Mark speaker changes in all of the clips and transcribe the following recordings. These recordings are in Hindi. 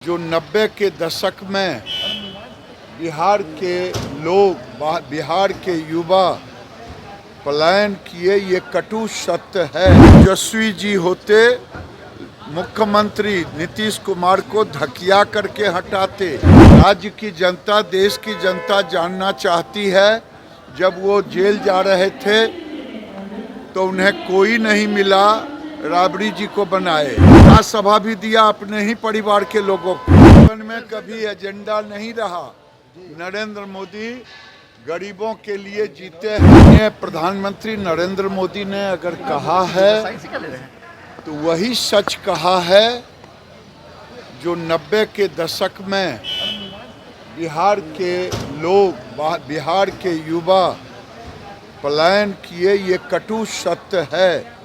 Speaker 1: जो 90 के दशक में बिहार के लोग, बिहार के युवा पलायन किए, ये कटु सत्य है। तेजस्वी जी होते मुख्यमंत्री नीतीश कुमार को धकिया करके हटाते। राज्य की जनता, देश की जनता जानना चाहती है, जब वो जेल जा रहे थे तो उन्हें कोई नहीं मिला, राबड़ी जी को बनाए। सभा भी दिया अपने ही परिवार के लोगों को। जीवन में कभी एजेंडा नहीं रहा। नरेंद्र मोदी गरीबों के लिए जीते हैं। प्रधानमंत्री नरेंद्र मोदी ने अगर कहा है तो वही सच कहा है। जो 90 के दशक में बिहार के लोग, बिहार के युवा पलायन किए, ये कटु सत्य है।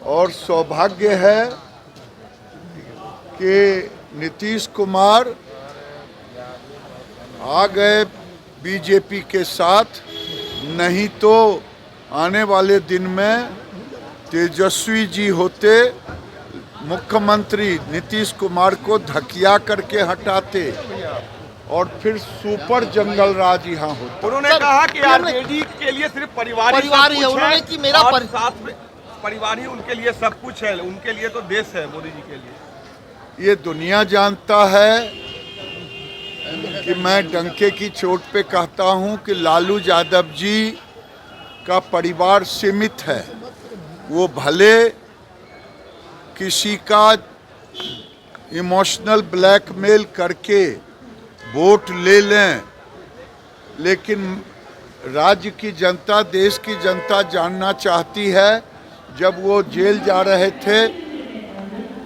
Speaker 1: और सौभाग्य है कि नीतीश कुमार आ गए बीजेपी के साथ, नहीं तो आने वाले दिन में तेजस्वी जी होते मुख्यमंत्री नीतीश कुमार को धकिया करके हटाते और फिर सुपर जंगल राज यहाँ होता।
Speaker 2: उन्होंने कहा कि आरजेडी के लिए सिर्फ परिवार ही है। उन्होंने कि मेरा साथ में परिवार ही उनके लिए सब कुछ है, उनके लिए तो देश है मोदी जी के लिए।
Speaker 1: ये दुनिया जानता है कि मैं डंके की चोट पे कहता हूं कि लालू यादव जी का परिवार सीमित है। वो भले किसी का इमोशनल ब्लैकमेल करके वोट ले लें, लेकिन राज्य की जनता, देश की जनता जानना चाहती है, जब वो जेल जा रहे थे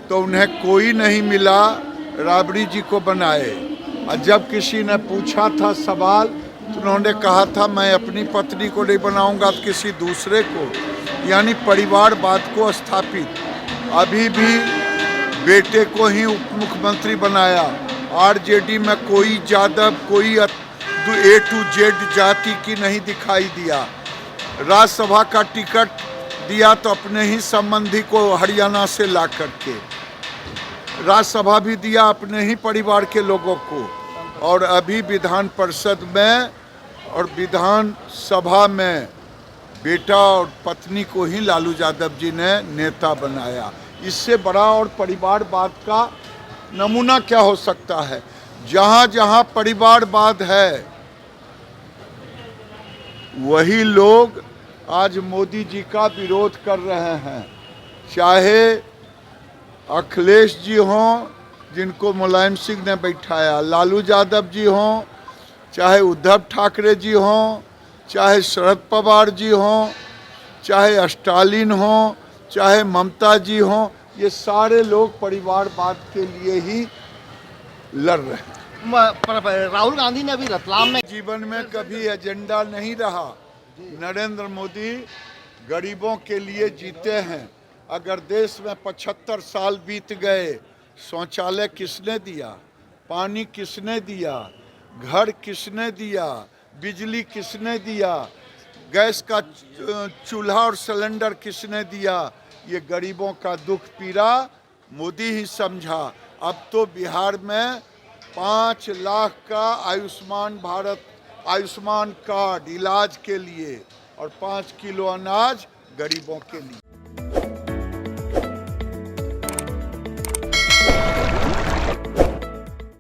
Speaker 1: तो उन्हें कोई नहीं मिला, राबड़ी जी को बनाए। और जब किसी ने पूछा था सवाल तो उन्होंने कहा था मैं अपनी पत्नी को नहीं बनाऊंगा तो किसी दूसरे को, यानी परिवारवाद को स्थापित। अभी भी बेटे को ही उप मुख्यमंत्री बनाया। आरजेडी में कोई यादव, कोई A to Z जाति की नहीं दिखाई दिया। राज्यसभा का टिकट दिया तो अपने ही संबंधी को हरियाणा से ला करके। राज्यसभा भी दिया अपने ही परिवार के लोगों को। और अभी विधान परिषद में और विधान सभा में बेटा और पत्नी को ही लालू यादव जी ने नेता बनाया। इससे बड़ा और परिवारवाद का नमूना क्या हो सकता है। जहाँ जहाँ परिवारवाद है, वही लोग आज मोदी जी का विरोध कर रहे हैं। चाहे अखिलेश जी हों, जिनको मुलायम सिंह ने बैठाया, लालू यादव जी हों, चाहे उद्धव ठाकरे जी हों, चाहे शरद पवार जी हों, चाहे स्टालिन हों, चाहे ममता जी हों, ये सारे लोग परिवारवाद के लिए ही लड़ रहे हैं।
Speaker 3: राहुल गांधी ने अभी रतलाम में
Speaker 1: जीवन में कभी एजेंडा नहीं रहा। नरेंद्र मोदी गरीबों के लिए जीते हैं। अगर देश में 75 साल बीत गए, शौचालय किसने दिया, पानी किसने दिया, घर किसने दिया, बिजली किसने दिया, गैस का चूल्हा और सिलेंडर किसने दिया, ये गरीबों का दुख पीड़ा मोदी ही समझा। अब तो बिहार में 5 लाख का आयुष्मान भारत, आयुष्मान कार्ड इलाज के लिए, और 5 किलो अनाज गरीबों के लिए।